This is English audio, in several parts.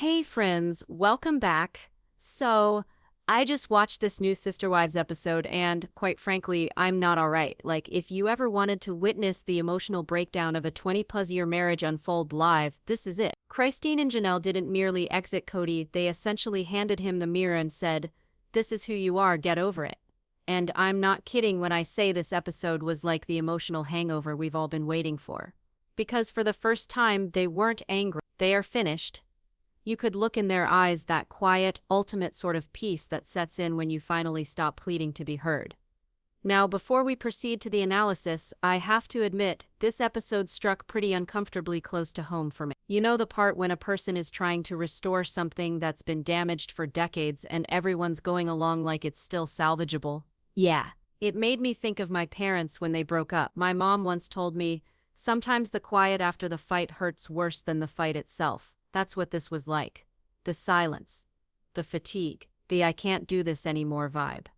Hey friends, welcome back. I just watched this new Sister Wives episode and, quite frankly, I'm not alright. Like, if you ever wanted to witness the emotional breakdown of a 20+ year marriage unfold live, this is it. Christine and Janelle didn't merely exit Kody, they essentially handed him the mirror and said, "This is who you are, get over it." And I'm not kidding when I say this episode was like the emotional hangover we've all been waiting for. Because for the first time, they weren't angry, they are finished. You could look in their eyes, that quiet, ultimate sort of peace that sets in when you finally stop pleading to be heard. Now, before we proceed to the analysis, I have to admit, this episode struck pretty uncomfortably close to home for me. You know the part when a person is trying to restore something that's been damaged for decades and everyone's going along like it's still salvageable? Yeah. It made me think of my parents when they broke up. My mom once told me, "Sometimes the quiet after the fight hurts worse than the fight itself." That's what this was like. The silence. The fatigue. The "I can't do this anymore" vibe.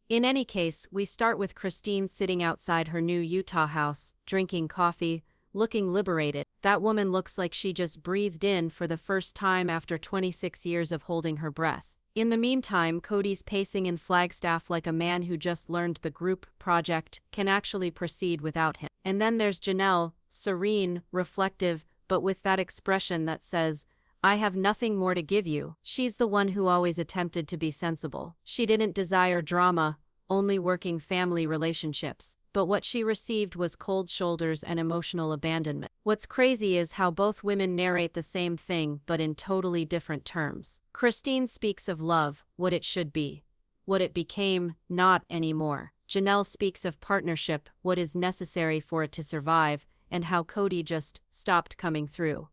In any case, we start with Christine sitting outside her new Utah house, drinking coffee, looking liberated. That woman looks like she just breathed in for the first time after 26 years of holding her breath. In the meantime, Kody's pacing in Flagstaff like a man who just learned the group project can actually proceed without him. And then there's Janelle, serene, reflective, but with that expression that says, "I have nothing more to give you." She's the one who always attempted to be sensible. She didn't desire drama, only working family relationships. But what she received was cold shoulders and emotional abandonment. What's crazy is how both women narrate the same thing but in totally different terms. Christine speaks of love, what it should be. What it became, not anymore. Janelle speaks of partnership, what is necessary for it to survive, and how Kody just stopped coming through.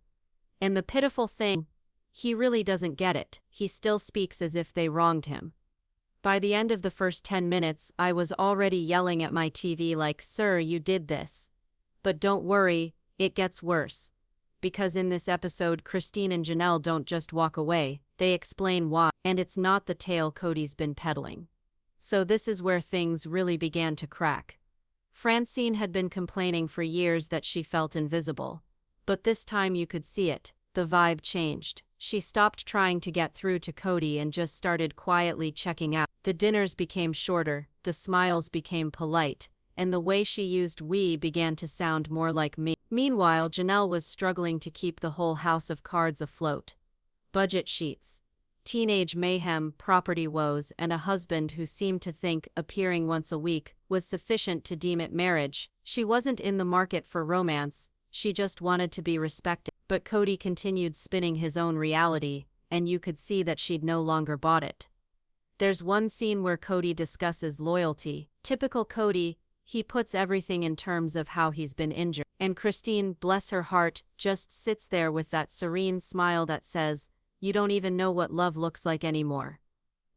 And the pitiful thing, he really doesn't get it. He still speaks as if they wronged him. By the end of the first 10 minutes, I was already yelling at my TV like, "Sir, you did this." But don't worry, it gets worse. Because in this episode, Christine and Janelle don't just walk away, they explain why. And it's not the tale Kody's been peddling. So this is where things really began to crack. Francine had been complaining for years that she felt invisible. But this time you could see it. The vibe changed. She stopped trying to get through to Kody and just started quietly checking out. The dinners became shorter, the smiles became polite, and the way she used "we" began to sound more like "me." Meanwhile, Janelle was struggling to keep the whole house of cards afloat. Budget sheets, teenage mayhem, property woes, and a husband who seemed to think appearing once a week was sufficient to deem it marriage. She wasn't in the market for romance, she just wanted to be respected. But Kody continued spinning his own reality, and you could see that she'd no longer bought it. There's one scene where Kody discusses loyalty. Typical Kody, he puts everything in terms of how he's been injured. And Christine, bless her heart, just sits there with that serene smile that says, "You don't even know what love looks like anymore."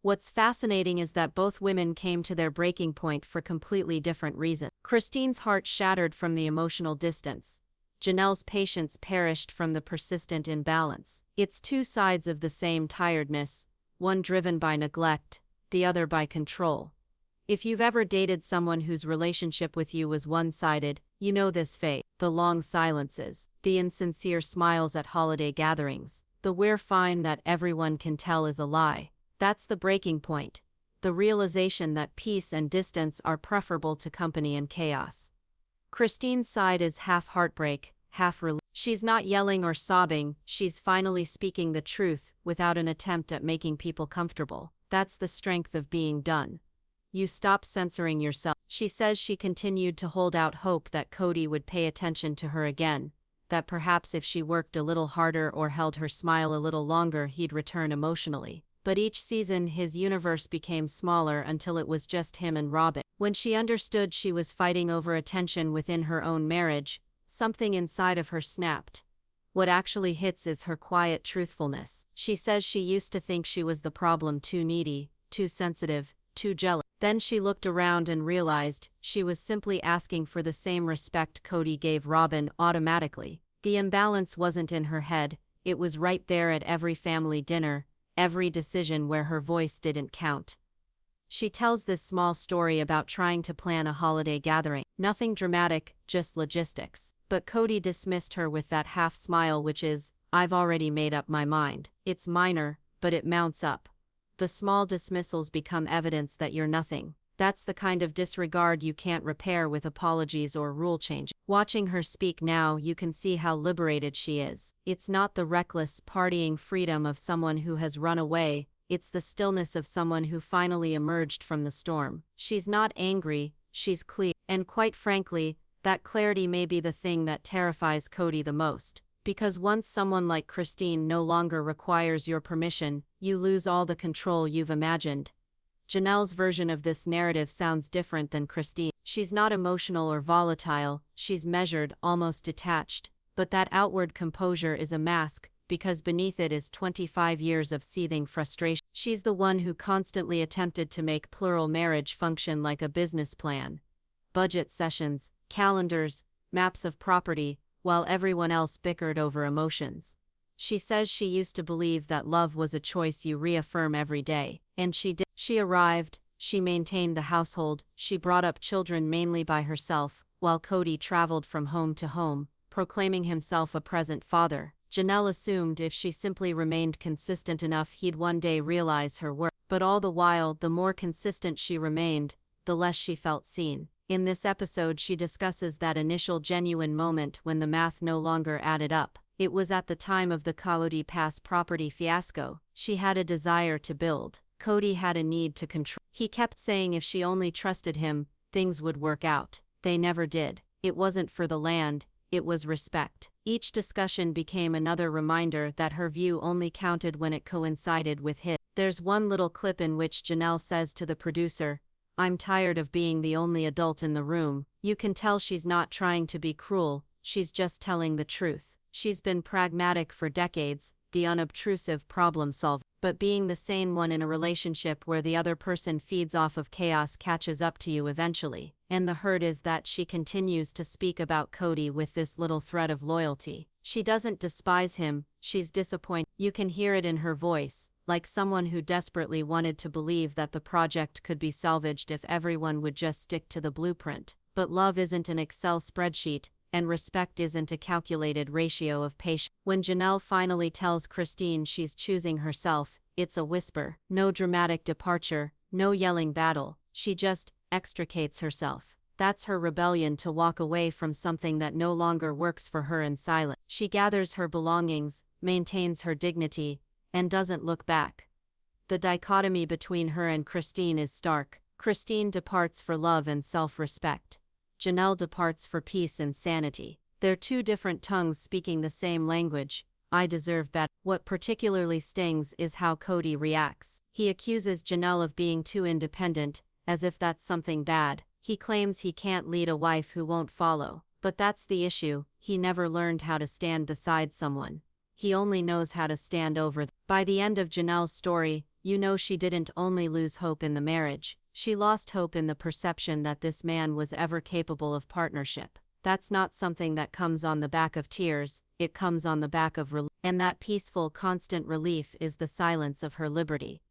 What's fascinating is that both women came to their breaking point for completely different reasons. Christine's heart shattered from the emotional distance. Janelle's patience perished from the persistent imbalance. It's two sides of the same tiredness, one driven by neglect, the other by control. If you've ever dated someone whose relationship with you was one-sided, you know this fate. The long silences, the insincere smiles at holiday gatherings, the "we're fine" that everyone can tell is a lie. That's the breaking point. The realization that peace and distance are preferable to company and chaos. Christine's side is half heartbreak, half relief. She's not yelling or sobbing, she's finally speaking the truth without an attempt at making people comfortable. That's the strength of being done. You stop censoring yourself. She says she continued to hold out hope that Kody would pay attention to her again, that perhaps if she worked a little harder or held her smile a little longer he'd return emotionally. But each season his universe became smaller until it was just him and Robyn. When she understood she was fighting over attention within her own marriage, something inside of her snapped. What actually hits is her quiet truthfulness. She says she used to think she was the problem, too needy, too sensitive, too jealous. Then she looked around and realized she was simply asking for the same respect Kody gave Robyn automatically. The imbalance wasn't in her head, it was right there at every family dinner, every decision where her voice didn't count. She tells this small story about trying to plan a holiday gathering. Nothing dramatic, just logistics. But Kody dismissed her with that half smile, which is, I've already made up my mind. It's minor, but it mounts up. The small dismissals become evidence that you're nothing. That's the kind of disregard you can't repair with apologies or rule change. Watching her speak now, you can see how liberated she is. It's not the reckless, partying freedom of someone who has run away, it's the stillness of someone who finally emerged from the storm. She's not angry, she's clear. And quite frankly, that clarity may be the thing that terrifies Kody the most. Because once someone like Christine no longer requires your permission, you lose all the control you've imagined. Janelle's version of this narrative sounds different than Christine. She's not emotional or volatile, she's measured, almost detached. But that outward composure is a mask, because beneath it is 25 years of seething frustration. She's the one who constantly attempted to make plural marriage function like a business plan. Budget sessions, calendars, maps of property, while everyone else bickered over emotions. She says she used to believe that love was a choice you reaffirm every day. And she did. She arrived, she maintained the household, she brought up children mainly by herself, while Kody traveled from home to home, proclaiming himself a present father. Janelle assumed if she simply remained consistent enough he'd one day realize her worth. But all the while, the more consistent she remained, the less she felt seen. In this episode she discusses that initial genuine moment when the math no longer added up. It was at the time of the Kody Pass property fiasco. She had a desire to build. Kody had a need to control. He kept saying if she only trusted him, things would work out. They never did. It wasn't for the land, it was respect. Each discussion became another reminder that her view only counted when it coincided with his. There's one little clip in which Janelle says to the producer, "I'm tired of being the only adult in the room." You can tell she's not trying to be cruel, she's just telling the truth. She's been pragmatic for decades, the unobtrusive problem solver. But being the sane one in a relationship where the other person feeds off of chaos catches up to you eventually. And the hurt is that she continues to speak about Kody with this little thread of loyalty. She doesn't despise him, she's disappointed. You can hear it in her voice, like someone who desperately wanted to believe that the project could be salvaged if everyone would just stick to the blueprint. But love isn't an Excel spreadsheet, and respect isn't a calculated ratio of patience. When Janelle finally tells Christine she's choosing herself, it's a whisper. No dramatic departure, no yelling battle, she just extricates herself. That's her rebellion to walk away from something that no longer works for her in silence. She gathers her belongings, maintains her dignity, and doesn't look back. The dichotomy between her and Christine is stark. Christine departs for love and self-respect. Janelle departs for peace and sanity. They're two different tongues speaking the same language. I deserve better. What particularly stings is how Kody reacts. He accuses Janelle of being too independent, as if that's something bad. He claims he can't lead a wife who won't follow. But that's the issue, he never learned how to stand beside someone. He only knows how to stand over them. By the end of Janelle's story, you know she didn't only lose hope in the marriage. She lost hope in the perception that this man was ever capable of partnership. That's not something that comes on the back of tears, it comes on the back of relief. And that peaceful, constant relief is the silence of her liberty.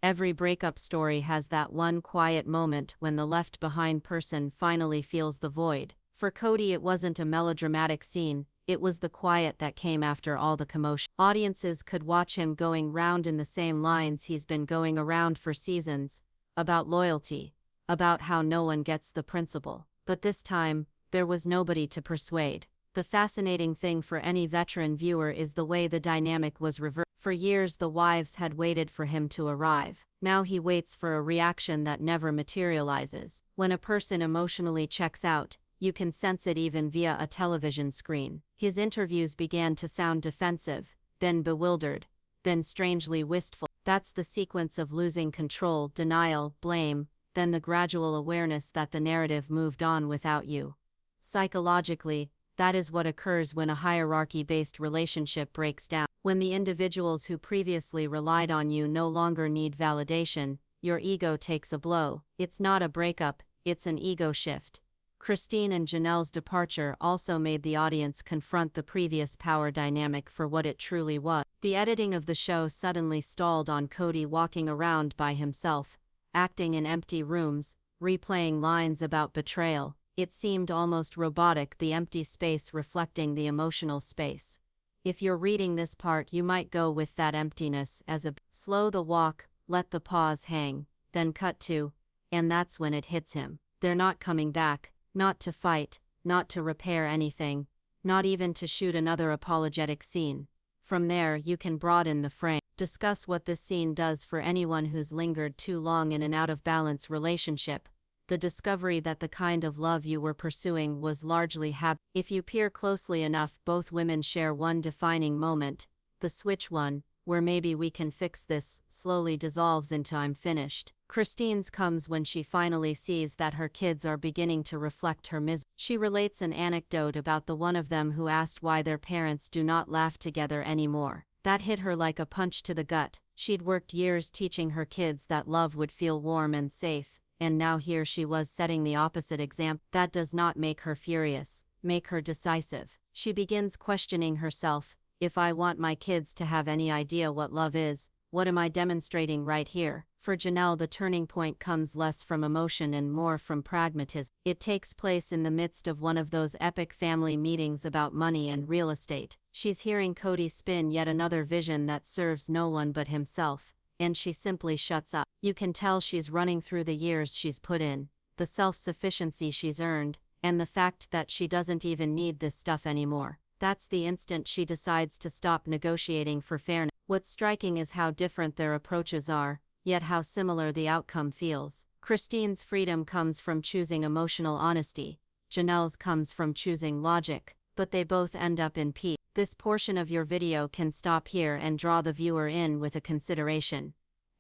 Every breakup story has that one quiet moment when the left-behind person finally feels the void. For Kody it wasn't a melodramatic scene, it was the quiet that came after all the commotion. Audiences could watch him going round in the same lines he's been going around for seasons. About loyalty, about how no one gets the principle. But this time, there was nobody to persuade. The fascinating thing for any veteran viewer is the way the dynamic was reversed. For years the wives had waited for him to arrive. Now he waits for a reaction that never materializes. When a person emotionally checks out, you can sense it even via a television screen. His interviews began to sound defensive, then bewildered, then strangely wistful. That's the sequence of losing control, denial, blame, then the gradual awareness that the narrative moved on without you. Psychologically, that is what occurs when a hierarchy-based relationship breaks down. When the individuals who previously relied on you no longer need validation, your ego takes a blow. It's not a breakup, it's an ego shift. Christine and Janelle's departure also made the audience confront the previous power dynamic for what it truly was. The editing of the show suddenly stalled on Kody walking around by himself, acting in empty rooms, replaying lines about betrayal. It seemed almost robotic, the empty space reflecting the emotional space. If you're reading this part, you might go with that emptiness as a slow the walk, let the pause hang, then cut to, and that's when it hits him. They're not coming back, not to fight, not to repair anything, not even to shoot another apologetic scene. From there, you can broaden the frame. Discuss what this scene does for anyone who's lingered too long in an out-of-balance relationship. The discovery that the kind of love you were pursuing was largely habit. If you peer closely enough, both women share one defining moment, the switch one, where maybe we can fix this, slowly dissolves into I'm finished. Christine's comes when she finally sees that her kids are beginning to reflect her misery. She relates an anecdote about the one of them who asked why their parents do not laugh together anymore. That hit her like a punch to the gut. She'd worked years teaching her kids that love would feel warm and safe, and now here she was setting the opposite example. That does not make her furious, make her decisive. She begins questioning herself. If I want my kids to have any idea what love is, what am I demonstrating right here? For Janelle, the turning point comes less from emotion and more from pragmatism. It takes place in the midst of one of those epic family meetings about money and real estate. She's hearing Kody spin yet another vision that serves no one but himself, and she simply shuts up. You can tell she's running through the years she's put in, the self-sufficiency she's earned, and the fact that she doesn't even need this stuff anymore. That's the instant she decides to stop negotiating for fairness. What's striking is how different their approaches are, yet how similar the outcome feels. Christine's freedom comes from choosing emotional honesty, Janelle's comes from choosing logic, but they both end up in peace. This portion of your video can stop here and draw the viewer in with a consideration.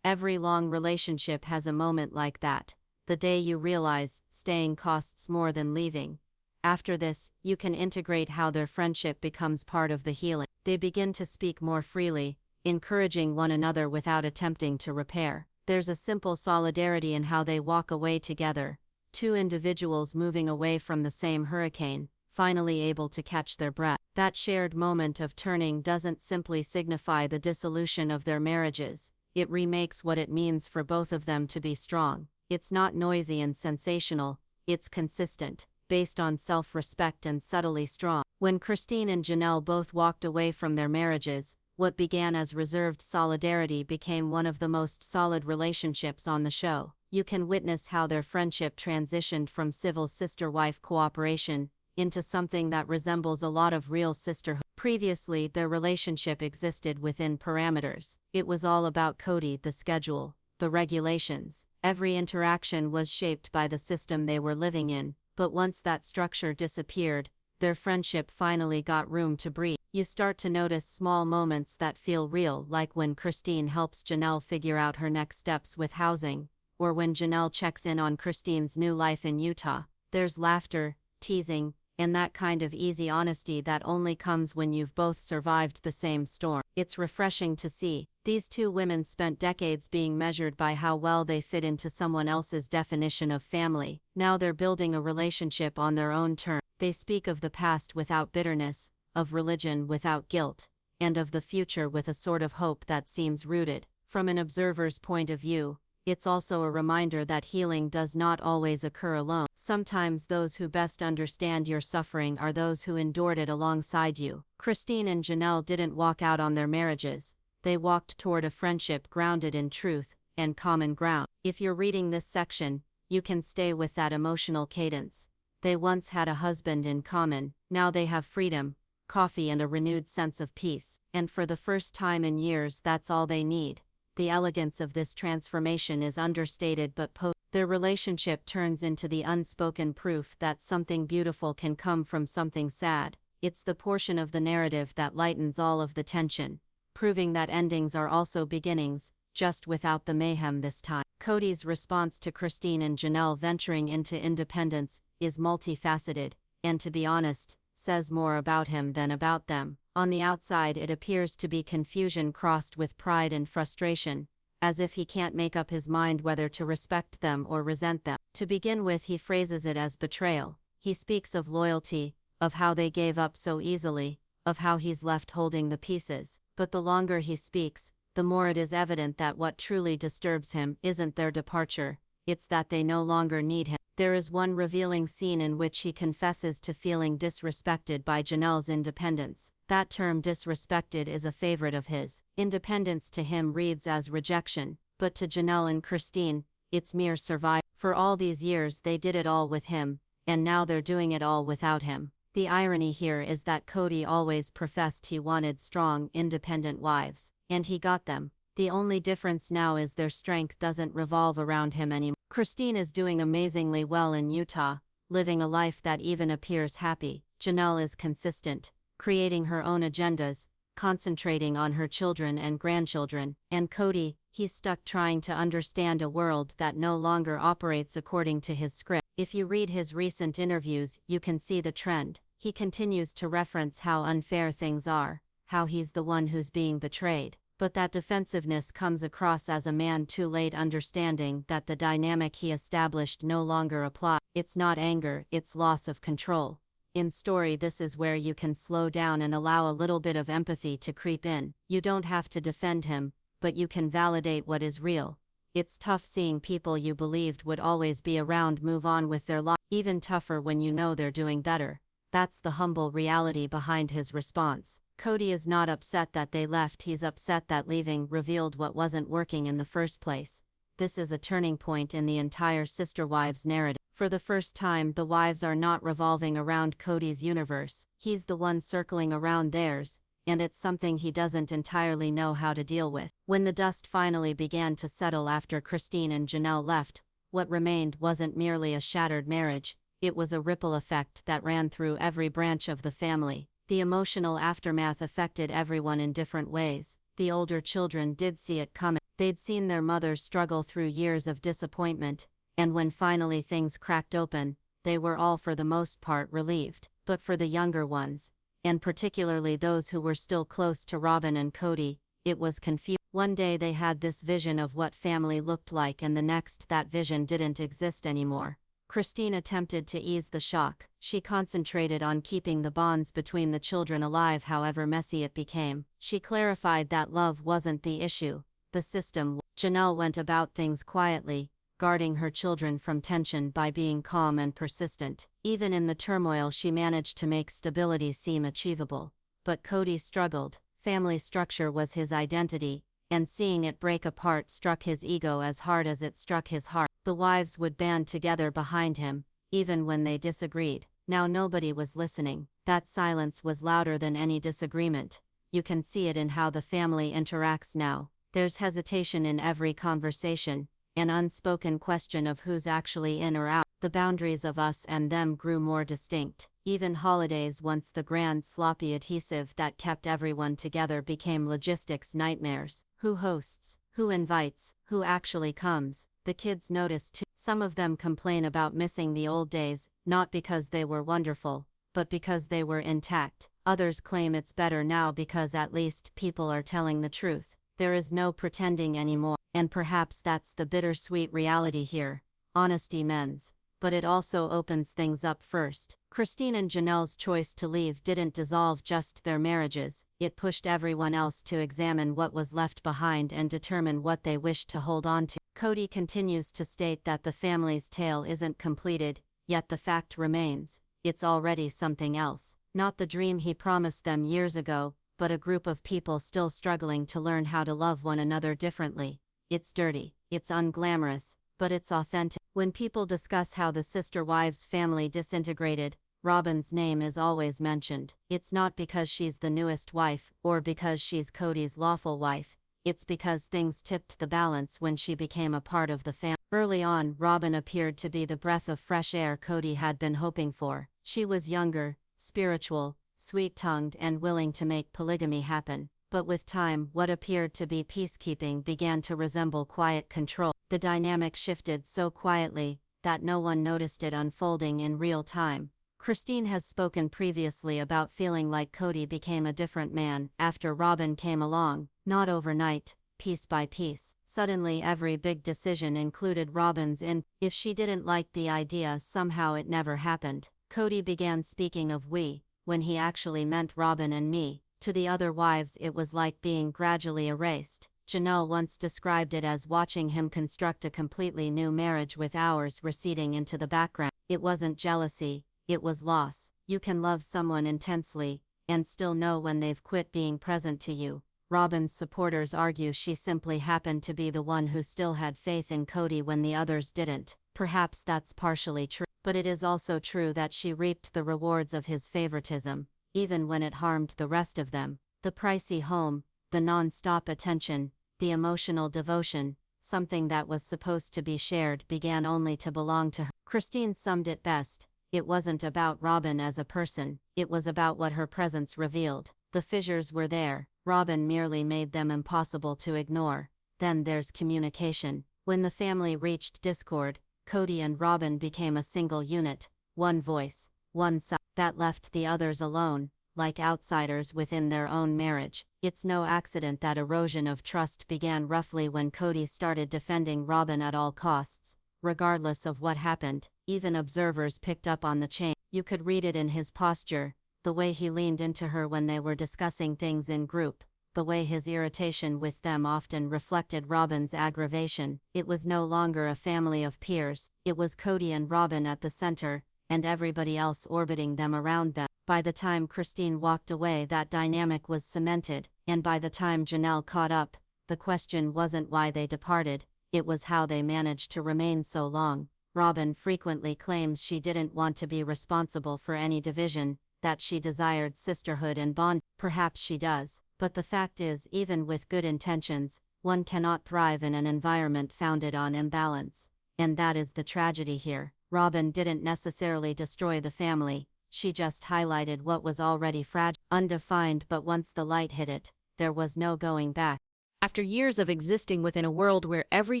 Every long relationship has a moment like that, the day you realize staying costs more than leaving. After this, you can integrate how their friendship becomes part of the healing. They begin to speak more freely, encouraging one another without attempting to repair. There's a simple solidarity in how they walk away together, two individuals moving away from the same hurricane, finally able to catch their breath. That shared moment of turning doesn't simply signify the dissolution of their marriages, it remakes what it means for both of them to be strong. It's not noisy and sensational, it's consistent, based on self-respect and subtly strong. When Christine and Janelle both walked away from their marriages, what began as reserved solidarity became one of the most solid relationships on the show. You can witness how their friendship transitioned from civil sister-wife cooperation into something that resembles a lot of real sisterhood. Previously, their relationship existed within parameters. It was all about Kody, the schedule, the regulations. Every interaction was shaped by the system they were living in, but once that structure disappeared, their friendship finally got room to breathe. You start to notice small moments that feel real, like when Christine helps Janelle figure out her next steps with housing, or when Janelle checks in on Christine's new life in Utah. There's laughter, teasing, and that kind of easy honesty that only comes when you've both survived the same storm. It's refreshing to see. These two women spent decades being measured by how well they fit into someone else's definition of family. Now they're building a relationship on their own terms. They speak of the past without bitterness, of religion without guilt, and of the future with a sort of hope that seems rooted. From an observer's point of view, it's also a reminder that healing does not always occur alone. Sometimes those who best understand your suffering are those who endured it alongside you. Christine and Janelle didn't walk out on their marriages. They walked toward a friendship grounded in truth and common ground. If you're reading this section, you can stay with that emotional cadence. They once had a husband in common, now they have freedom, coffee and a renewed sense of peace. And for the first time in years, that's all they need. The elegance of this transformation is understated but their relationship turns into the unspoken proof that something beautiful can come from something sad. It's the portion of the narrative that lightens all of the tension, proving that endings are also beginnings, just without the mayhem this time. Kody's response to Christine and Janelle venturing into independence is multifaceted, and to be honest, says more about him than about them. On the outside, it appears to be confusion crossed with pride and frustration, as if he can't make up his mind whether to respect them or resent them. To begin with, he phrases it as betrayal. He speaks of loyalty, of how they gave up so easily, of how he's left holding the pieces. But the longer he speaks, the more it is evident that what truly disturbs him isn't their departure, it's that they no longer need him. There is one revealing scene in which he confesses to feeling disrespected by Janelle's independence. That term disrespected is a favorite of his. Independence to him reads as rejection, but to Janelle and Christine, it's mere survival. For all these years they did it all with him, and now they're doing it all without him. The irony here is that Kody always professed he wanted strong, independent wives, and he got them. The only difference now is their strength doesn't revolve around him anymore. Christine is doing amazingly well in Utah, living a life that even appears happy. Janelle is consistent, creating her own agendas, concentrating on her children and grandchildren. And Kody, he's stuck trying to understand a world that no longer operates according to his script. If you read his recent interviews, you can see the trend. He continues to reference how unfair things are, how he's the one who's being betrayed. But that defensiveness comes across as a man too late understanding that the dynamic he established no longer applies. It's not anger, it's loss of control. In story, this is where you can slow down and allow a little bit of empathy to creep in. You don't have to defend him, but you can validate what is real. It's tough seeing people you believed would always be around move on with their lives. Even tougher when you know they're doing better. That's the humble reality behind his response. Kody is not upset that they left, he's upset that leaving revealed what wasn't working in the first place. This is a turning point in the entire Sister Wives narrative. For the first time, the wives are not revolving around Kody's universe. He's the one circling around theirs, and it's something he doesn't entirely know how to deal with. When the dust finally began to settle after Christine and Janelle left, what remained wasn't merely a shattered marriage, it was a ripple effect that ran through every branch of the family. The emotional aftermath affected everyone in different ways. The older children did see it coming. They'd seen their mothers struggle through years of disappointment, and when finally things cracked open, they were all for the most part relieved. But for the younger ones, and particularly those who were still close to Robyn and Kody, it was confusing. One day they had this vision of what family looked like, and the next that vision didn't exist anymore. Christine attempted to ease the shock. She concentrated on keeping the bonds between the children alive however messy it became. She clarified that love wasn't the issue, the system. Janelle went about things quietly, guarding her children from tension by being calm and persistent. Even in the turmoil she managed to make stability seem achievable. But Kody struggled. Family structure was his identity, and seeing it break apart struck his ego as hard as it struck his heart. The wives would band together behind him, even when they disagreed. Now nobody was listening. That silence was louder than any disagreement. You can see it in how the family interacts now. There's hesitation in every conversation, an unspoken question of who's actually in or out. The boundaries of us and them grew more distinct. Even holidays, once the grand sloppy adhesive that kept everyone together, became logistics nightmares. Who hosts? Who invites? Who actually comes? The kids notice too. Some of them complain about missing the old days, not because they were wonderful, but because they were intact. Others claim it's better now because at least people are telling the truth. There is no pretending anymore. And perhaps that's the bittersweet reality here. Honesty mends. But it also opens things up first. Christine and Janelle's choice to leave didn't dissolve just their marriages, it pushed everyone else to examine what was left behind and determine what they wished to hold on to. Kody continues to state that the family's tale isn't completed, yet the fact remains, it's already something else. Not the dream he promised them years ago, but a group of people still struggling to learn how to love one another differently. It's dirty, it's unglamorous, but it's authentic. When people discuss how the Sister Wives family disintegrated, Robyn's name is always mentioned. It's not because she's the newest wife, or because she's Kody's lawful wife. It's because things tipped the balance when she became a part of the family. Early on, Robyn appeared to be the breath of fresh air Kody had been hoping for. She was younger, spiritual, sweet-tongued, and willing to make polygamy happen. But with time, what appeared to be peacekeeping began to resemble quiet control. The dynamic shifted so quietly that no one noticed it unfolding in real time. Christine has spoken previously about feeling like Kody became a different man after Robyn came along, not overnight, piece by piece. Suddenly every big decision included Robyn's in. If she didn't like the idea, somehow it never happened. Kody began speaking of we, when he actually meant Robyn and me. To the other wives it was like being gradually erased. Janelle once described it as watching him construct a completely new marriage with ours receding into the background. It wasn't jealousy, it was loss. You can love someone intensely and still know when they've quit being present to you. Robyn's supporters argue she simply happened to be the one who still had faith in Kody when the others didn't. Perhaps that's partially true, but it is also true that she reaped the rewards of his favoritism, even when it harmed the rest of them. The pricey home, the non-stop attention, the emotional devotion, something that was supposed to be shared began only to belong to her. Christine summed it best. It wasn't about Robyn as a person, it was about what her presence revealed. The fissures were there, Robyn merely made them impossible to ignore. Then there's communication. When the family reached discord, Kody and Robyn became a single unit, one voice, one side. That left the others alone, like outsiders within their own marriage. It's no accident that erosion of trust began roughly when Kody started defending Robyn at all costs. Regardless of what happened, even observers picked up on the change. You could read it in his posture, the way he leaned into her when they were discussing things in group, the way his irritation with them often reflected Robyn's aggravation. It was no longer a family of peers, it was Kody and Robyn at the center, and everybody else orbiting them around them. By the time Christine walked away, that dynamic was cemented, and by the time Janelle caught up, the question wasn't why they departed, it was how they managed to remain so long. Robyn frequently claims she didn't want to be responsible for any division, that she desired sisterhood and bond. Perhaps she does, but the fact is, even with good intentions, one cannot thrive in an environment founded on imbalance. And that is the tragedy here. Robyn didn't necessarily destroy the family, she just highlighted what was already fragile, undefined, but once the light hit it, there was no going back. After years of existing within a world where every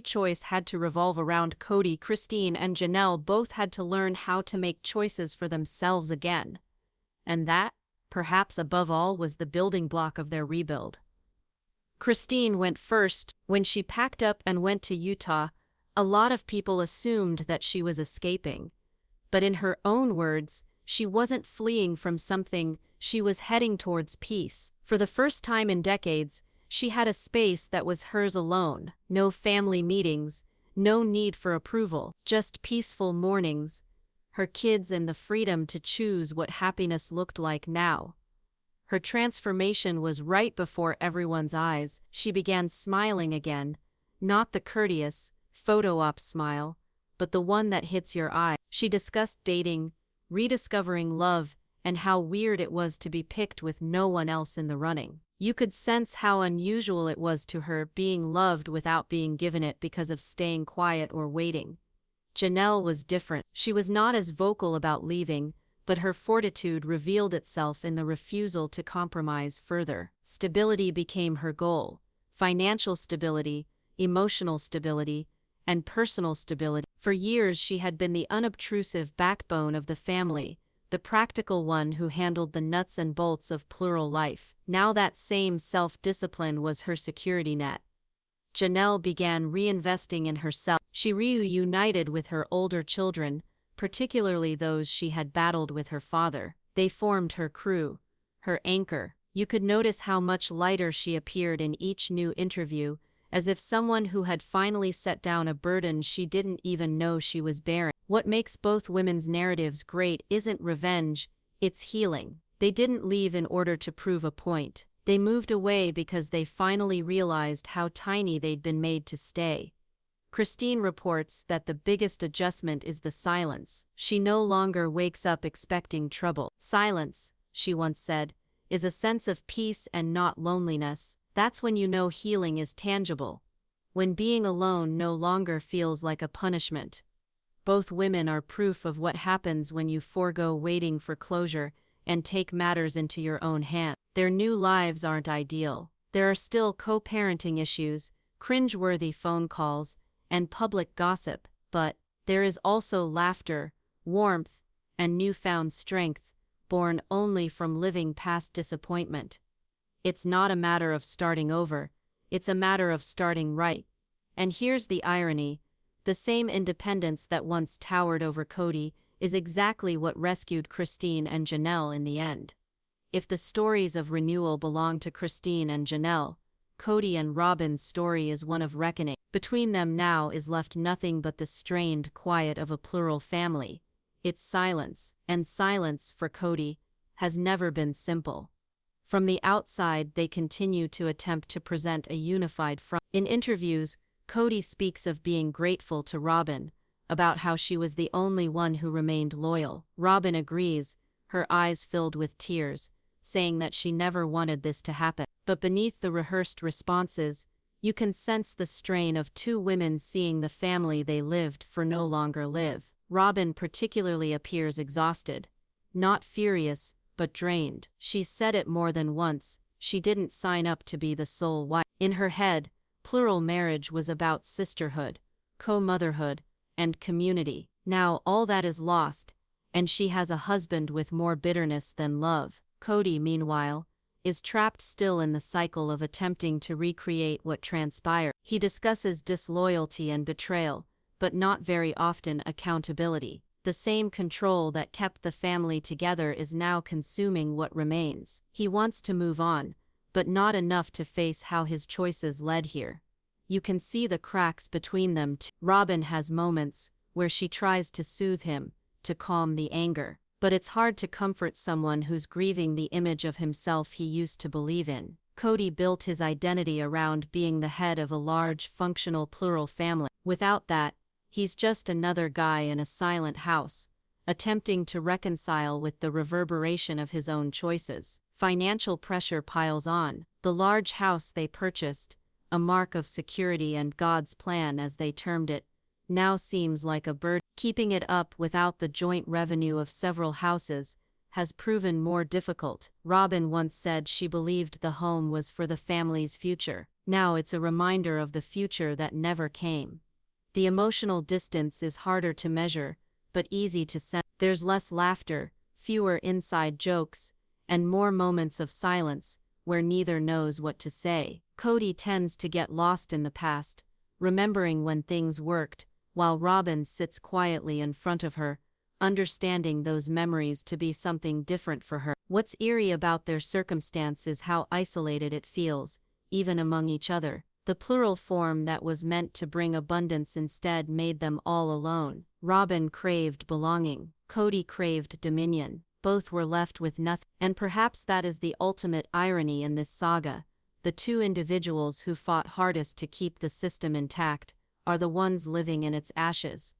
choice had to revolve around Kody, Christine and Janelle both had to learn how to make choices for themselves again. And that, perhaps above all, was the building block of their rebuild. Christine went first. When she packed up and went to Utah, a lot of people assumed that she was escaping. But in her own words, she wasn't fleeing from something, she was heading towards peace. For the first time in decades, she had a space that was hers alone. No family meetings, no need for approval, just peaceful mornings, her kids and the freedom to choose what happiness looked like now. Her transformation was right before everyone's eyes. She began smiling again, not the courteous, photo-op smile, but the one that hits your eye. She discussed dating, rediscovering love, and how weird it was to be picked with no one else in the running. You could sense how unusual it was to her, being loved without being given it because of staying quiet or waiting. Janelle was different. She was not as vocal about leaving, but her fortitude revealed itself in the refusal to compromise further. Stability became her goal. Financial stability, emotional stability, and personal stability. For years she had been the unobtrusive backbone of the family, the practical one who handled the nuts and bolts of plural life. Now that same self-discipline was her security net. Janelle began reinvesting in herself. She reunited with her older children, particularly those she had battled with her father. They formed her crew, her anchor. You could notice how much lighter she appeared in each new interview, as if someone who had finally set down a burden she didn't even know she was bearing. What makes both women's narratives great isn't revenge, it's healing. They didn't leave in order to prove a point. They moved away because they finally realized how tiny they'd been made to stay. Christine reports that the biggest adjustment is the silence. She no longer wakes up expecting trouble. Silence, she once said, is a sense of peace and not loneliness. That's when you know healing is tangible. When being alone no longer feels like a punishment. Both women are proof of what happens when you forego waiting for closure and take matters into your own hands. Their new lives aren't ideal. There are still co-parenting issues, cringe-worthy phone calls, and public gossip, but there is also laughter, warmth, and newfound strength, born only from living past disappointment. It's not a matter of starting over, it's a matter of starting right. And here's the irony. The same independence that once towered over Kody is exactly what rescued Christine and Janelle in the end. If the stories of renewal belong to Christine and Janelle, Kody and Robyn's story is one of reckoning. Between them now is left nothing but the strained quiet of a plural family. It's silence, and silence, for Kody, has never been simple. From the outside, they continue to attempt to present a unified front. In interviews, Kody speaks of being grateful to Robyn, about how she was the only one who remained loyal. Robyn agrees, her eyes filled with tears, saying that she never wanted this to happen. But beneath the rehearsed responses, you can sense the strain of two women seeing the family they lived for no longer live. Robyn particularly appears exhausted, not furious, but drained. She's said it more than once, she didn't sign up to be the sole wife. In her head, plural marriage was about sisterhood, co-motherhood, and community. Now all that is lost, and she has a husband with more bitterness than love. Kody, meanwhile, is trapped still in the cycle of attempting to recreate what transpired. He discusses disloyalty and betrayal, but not very often accountability. The same control that kept the family together is now consuming what remains. He wants to move on, but not enough to face how his choices led here. You can see the cracks between them too. Robyn has moments where she tries to soothe him, to calm the anger. But it's hard to comfort someone who's grieving the image of himself he used to believe in. Kody built his identity around being the head of a large, functional plural family. Without that, he's just another guy in a silent house, attempting to reconcile with the reverberation of his own choices. Financial pressure piles on. The large house they purchased, a mark of security and God's plan as they termed it, now seems like a burden. Keeping it up without the joint revenue of several houses has proven more difficult. Robyn once said she believed the home was for the family's future. Now it's a reminder of the future that never came. The emotional distance is harder to measure, but easy to sense. There's less laughter, fewer inside jokes, and more moments of silence where neither knows what to say. Kody tends to get lost in the past, remembering when things worked, while Robyn sits quietly in front of her, understanding those memories to be something different for her. What's eerie about their circumstance is how isolated it feels, even among each other. The plural form that was meant to bring abundance instead made them all alone. Robyn craved belonging, Kody craved dominion. Both were left with nothing. And perhaps that is the ultimate irony in this saga. The two individuals who fought hardest to keep the system intact are the ones living in its ashes.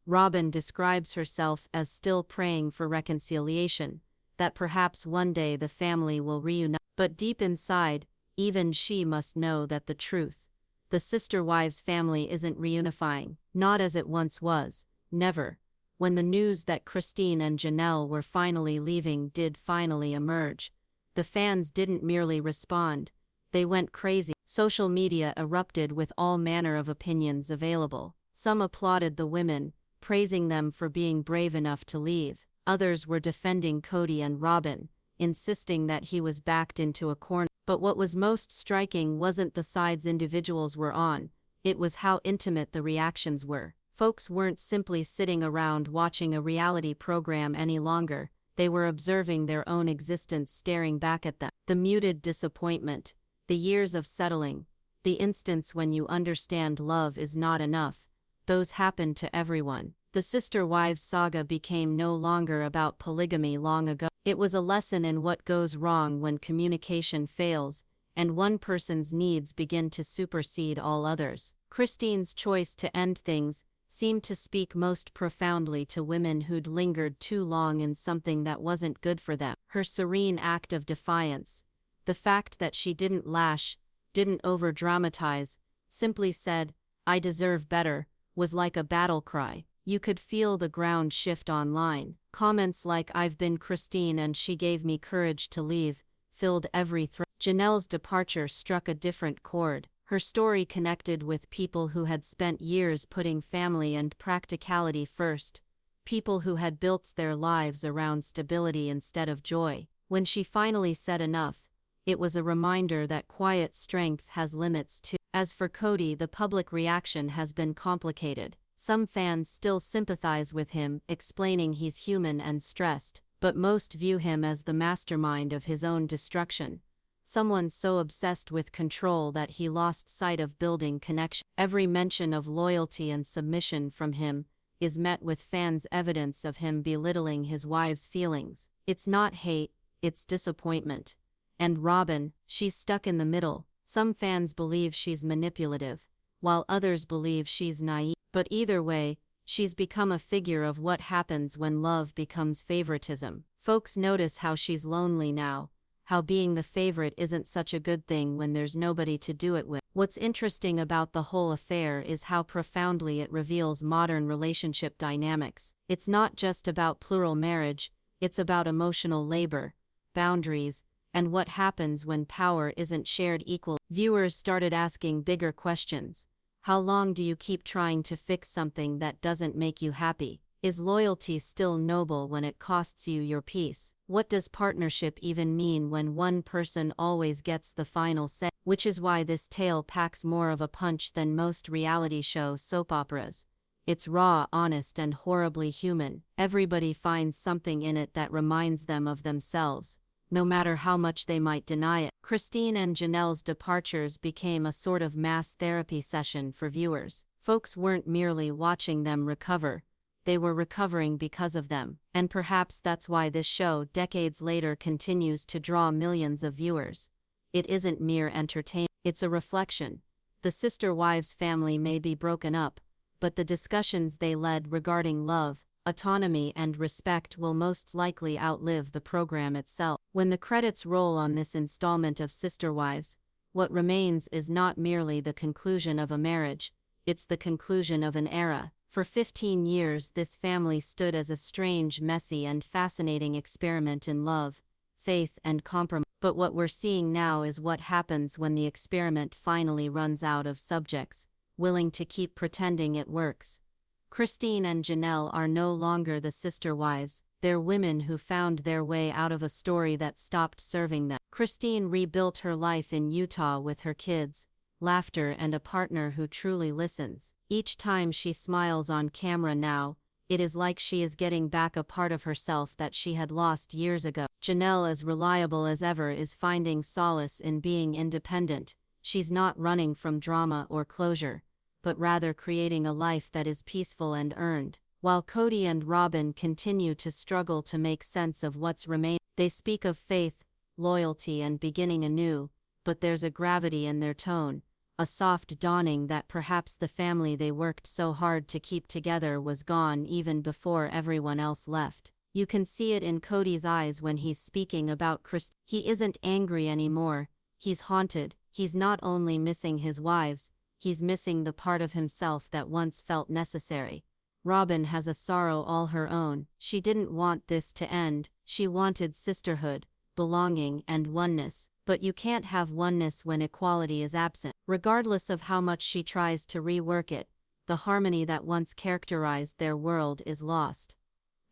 Robyn describes herself as still praying for reconciliation, that perhaps one day the family will reunite. But deep inside, even she must know that the truth, the sister wives' family isn't reunifying, not as it once was, never. When the news that Christine and Janelle were finally leaving did finally emerge, the fans didn't merely respond, they went crazy. Social media erupted with all manner of opinions available. Some applauded the women, praising them for being brave enough to leave. Others were defending Kody and Robyn, insisting that he was backed into a corner. But what was most striking wasn't the sides individuals were on, it was how intimate the reactions were. Folks weren't simply sitting around watching a reality program any longer, they were observing their own existence staring back at them. The muted disappointment, the years of settling, the instance when you understand love is not enough, those happened to everyone. The sister wives saga became no longer about polygamy long ago. It was a lesson in what goes wrong when communication fails, and one person's needs begin to supersede all others. Christine's choice to end things seemed to speak most profoundly to women who'd lingered too long in something that wasn't good for them. Her serene act of defiance, the fact that she didn't lash, didn't over-dramatize, simply said, "I deserve better," was like a battle cry. You could feel the ground shift online. Comments like "I've been Christine and she gave me courage to leave" filled every thread. Janelle's departure struck a different chord. Her story connected with people who had spent years putting family and practicality first, people who had built their lives around stability instead of joy. When she finally said enough, it was a reminder that quiet strength has limits too. As for Kody, the public reaction has been complicated. Some fans still sympathize with him, explaining he's human and stressed, but most view him as the mastermind of his own destruction. someone so obsessed with control that he lost sight of building connection. Every mention of loyalty and submission from him is met with fans' evidence of him belittling his wife's feelings. It's not hate, it's disappointment. And Robyn, she's stuck in the middle. Some fans believe she's manipulative, while others believe she's naive. But either way, she's become a figure of what happens when love becomes favoritism. Folks notice how she's lonely now, how being the favorite isn't such a good thing when there's nobody to do it with. What's interesting about the whole affair is how profoundly it reveals modern relationship dynamics. It's not just about plural marriage, it's about emotional labor, boundaries, and what happens when power isn't shared equally. Viewers started asking bigger questions. How long do you keep trying to fix something that doesn't make you happy? Is loyalty still noble when it costs you your peace? What does partnership even mean when one person always gets the final say? Which is why this tale packs more of a punch than most reality show soap operas. It's raw, honest, and horribly human. Everybody finds something in it that reminds them of themselves, no matter how much they might deny it. Christine and Janelle's departures became a sort of mass therapy session for viewers. Folks weren't merely watching them recover, they were recovering because of them. And perhaps that's why this show, decades later, continues to draw millions of viewers. It isn't mere entertainment, it's a reflection. The sister wives' family may be broken up, but the discussions they led regarding love, autonomy, and respect will most likely outlive the program itself. When the credits roll on this installment of Sister Wives, what remains is not merely the conclusion of a marriage, it's the conclusion of an era. For 15 years, this family stood as a strange, messy, and fascinating experiment in love, faith, and compromise. But what we're seeing now is what happens when the experiment finally runs out of subjects willing to keep pretending it works. Christine and Janelle are no longer the sister wives, they're women who found their way out of a story that stopped serving them. Christine rebuilt her life in Utah with her kids, laughter, and a partner who truly listens. Each time she smiles on camera now, it is like she is getting back a part of herself that she had lost years ago. Janelle, as reliable as ever, is finding solace in being independent. She's not running from drama or closure, but rather creating a life that is peaceful and earned. While Kody and Robyn continue to struggle to make sense of what's remaining, they speak of faith, loyalty, and beginning anew, but there's a gravity in their tone, a soft dawning that perhaps the family they worked so hard to keep together was gone even before everyone else left. You can see it in Kody's eyes when he's speaking about Christine. He isn't angry anymore, he's haunted. He's not only missing his wives, he's missing the part of himself that once felt necessary. Robyn has a sorrow all her own. She didn't want this to end, she wanted sisterhood, belonging, and oneness. But you can't have oneness when equality is absent. Regardless of how much she tries to rework it, the harmony that once characterized their world is lost.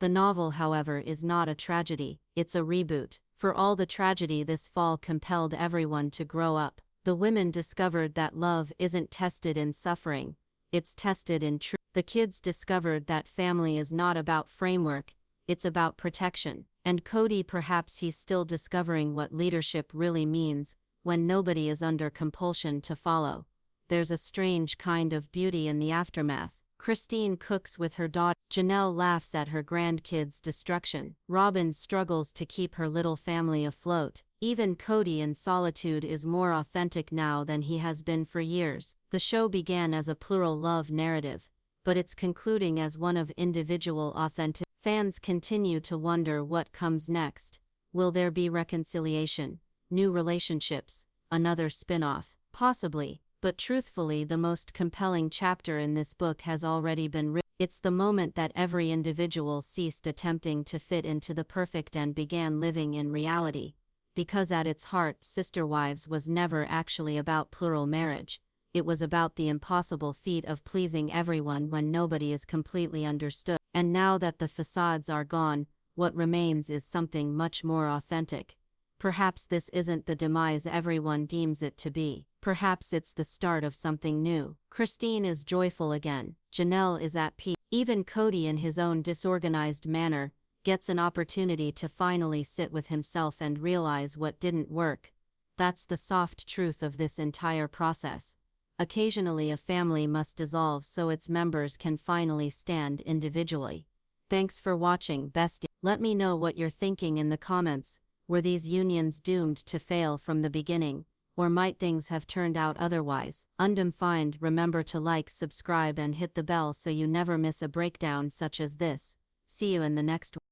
The novel, however, is not a tragedy, it's a reboot. For all the tragedy, this fall compelled everyone to grow up. The women discovered that love isn't tested in suffering, it's tested in truth. The kids discovered that family is not about framework, it's about protection. And Kody, perhaps he's still discovering what leadership really means, when nobody is under compulsion to follow. There's a strange kind of beauty in the aftermath. Christine cooks with her daughter. Janelle laughs at her grandkids' destruction. Robyn struggles to keep her little family afloat. Even Kody in solitude is more authentic now than he has been for years. The show began as a plural love narrative, but it's concluding as one of individual authenticity. Fans continue to wonder what comes next. Will there be reconciliation, new relationships, another spin-off? Possibly, but truthfully, the most compelling chapter in this book has already been written. It's the moment that every individual ceased attempting to fit into the perfect and began living in reality. Because at its heart, Sister Wives was never actually about plural marriage. It was about the impossible feat of pleasing everyone when nobody is completely understood. And now that the facades are gone, what remains is something much more authentic. Perhaps this isn't the demise everyone deems it to be. Perhaps it's the start of something new. Christine is joyful again. Janelle is at peace. Even Kody, in his own disorganized manner, gets an opportunity to finally sit with himself and realize what didn't work. That's the soft truth of this entire process. Occasionally a family must dissolve so its members can finally stand individually. Thanks for watching, bestie. Let me know what you're thinking in the comments. Were these unions doomed to fail from the beginning, or might things have turned out otherwise? Undefined. Remember to like, subscribe and hit the bell so you never miss a breakdown such as this. See you in the next one.